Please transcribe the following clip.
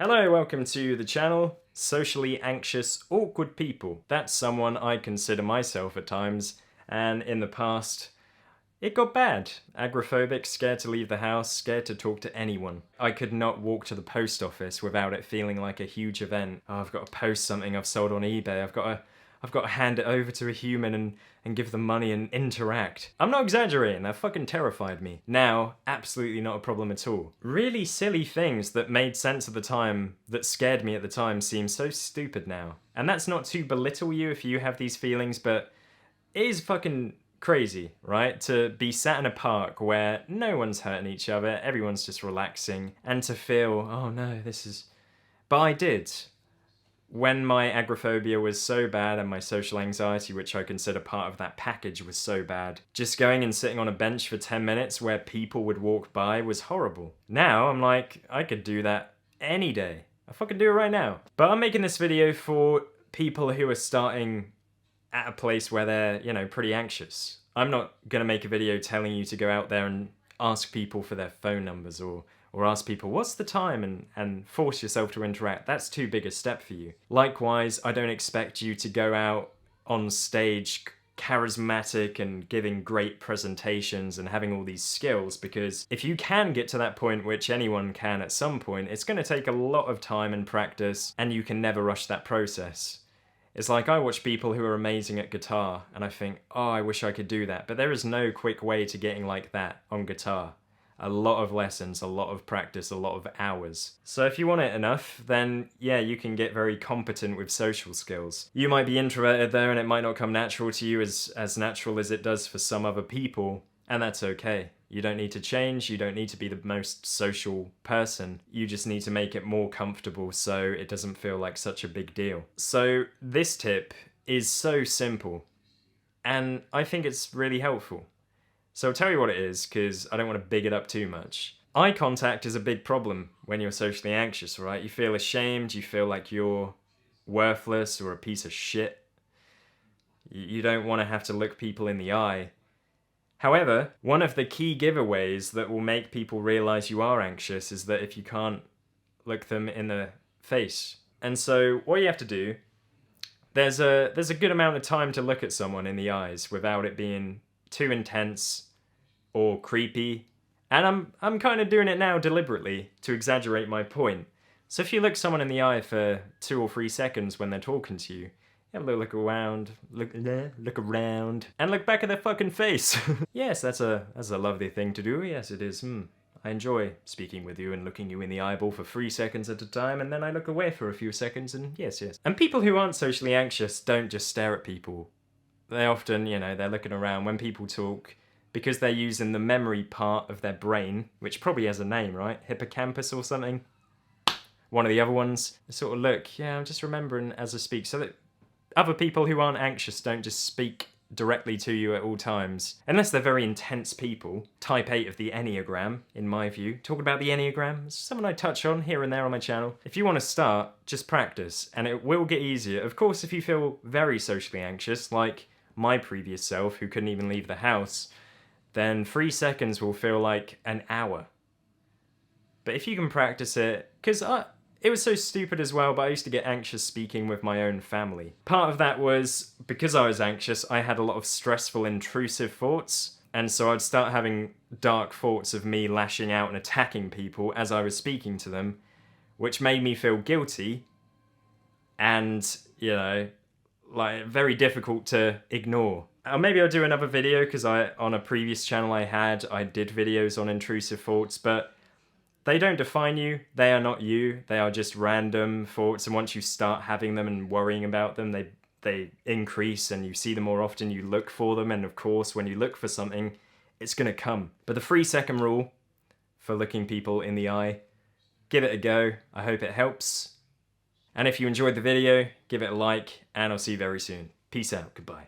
Hello, welcome to the channel. Socially anxious, awkward people. That's someone I consider myself at times, and in the past, it got bad. Agoraphobic, scared to leave the house, scared to talk to anyone. I could not walk to the post office without it feeling like a huge event. Oh, I've got to post something I've sold on eBay. I've got to hand it over to a human and give them money and interact. I'm not exaggerating, that fucking terrified me. Now, absolutely not a problem at all. Really silly things that made sense at the time, that scared me at the time, seem so stupid now. And that's not to belittle you if you have these feelings, but it is fucking crazy, right? To be sat in a park where no one's hurting each other, everyone's just relaxing, and to feel, oh no, this is... But I did. When my agoraphobia was so bad and my social anxiety, which I consider part of that package, was so bad, just going and sitting on a bench for 10 minutes where people would walk by was horrible. Now I'm like, I could do that any day. I fucking do it right now. But I'm making this video for people who are starting at a place where they're, you know, pretty anxious. I'm not gonna make a video telling you to go out there and ask people for their phone numbers or ask people, what's the time, and force yourself to interact. That's too big a step for you. Likewise, I don't expect you to go out on stage charismatic and giving great presentations and having all these skills, because if you can get to that point, which anyone can at some point, it's going to take a lot of time and practice, and you can never rush that process. It's like I watch people who are amazing at guitar, and I think, oh, I wish I could do that, but there is no quick way to getting like that on guitar. A lot of lessons, a lot of practice, a lot of hours. So if you want it enough, then yeah, you can get very competent with social skills. You might be introverted there and it might not come natural to you as natural as it does for some other people, and that's okay. You don't need to change, you don't need to be the most social person. You just need to make it more comfortable so it doesn't feel like such a big deal. So this tip is so simple, and I think it's really helpful. So I'll tell you what it is, because I don't want to big it up too much. Eye contact is a big problem when you're socially anxious, right? You feel ashamed, you feel like you're worthless or a piece of shit. You don't want to have to look people in the eye. However, one of the key giveaways that will make people realize you are anxious is that if you can't look them in the face. And so what you have to do, there's a good amount of time to look at someone in the eyes without it being too intense or creepy, and I'm kind of doing it now deliberately to exaggerate my point. So if you look someone in the eye for 2 or 3 seconds when they're talking to you, have a little look around, look around, and look back at their fucking face. Yes, that's a lovely thing to do. Yes, it is. I enjoy speaking with you and looking you in the eyeball for 3 seconds at a time, and then I look away for a few seconds, and yes. And people who aren't socially anxious don't just stare at people. They often, you know, they're looking around when people talk, because they're using the memory part of their brain, which probably has a name, right? Hippocampus or something? One of the other ones. They sort of look, yeah, I'm just remembering as I speak. So that other people who aren't anxious don't just speak directly to you at all times. Unless they're very intense people. Type 8 of the Enneagram, in my view. Talking about the Enneagram, it's something I touch on here and there on my channel. If you want to start, just practice, and it will get easier. Of course, if you feel very socially anxious, like my previous self, who couldn't even leave the house, then 3 seconds will feel like an hour. But if you can practice it, because it was so stupid as well, but I used to get anxious speaking with my own family. Part of that was, because I was anxious, I had a lot of stressful, intrusive thoughts, and so I'd start having dark thoughts of me lashing out and attacking people as I was speaking to them, which made me feel guilty, and, you know, like, very difficult to ignore. Maybe I'll do another video, because on a previous channel I did videos on intrusive thoughts, but they don't define you, they are not you, they are just random thoughts, and once you start having them and worrying about them, they increase, and you see them more often, you look for them, and of course when you look for something, it's gonna come. But the 3-second rule for looking people in the eye, give it a go, I hope it helps. And if you enjoyed the video, give it a like, and I'll see you very soon. Peace out, goodbye.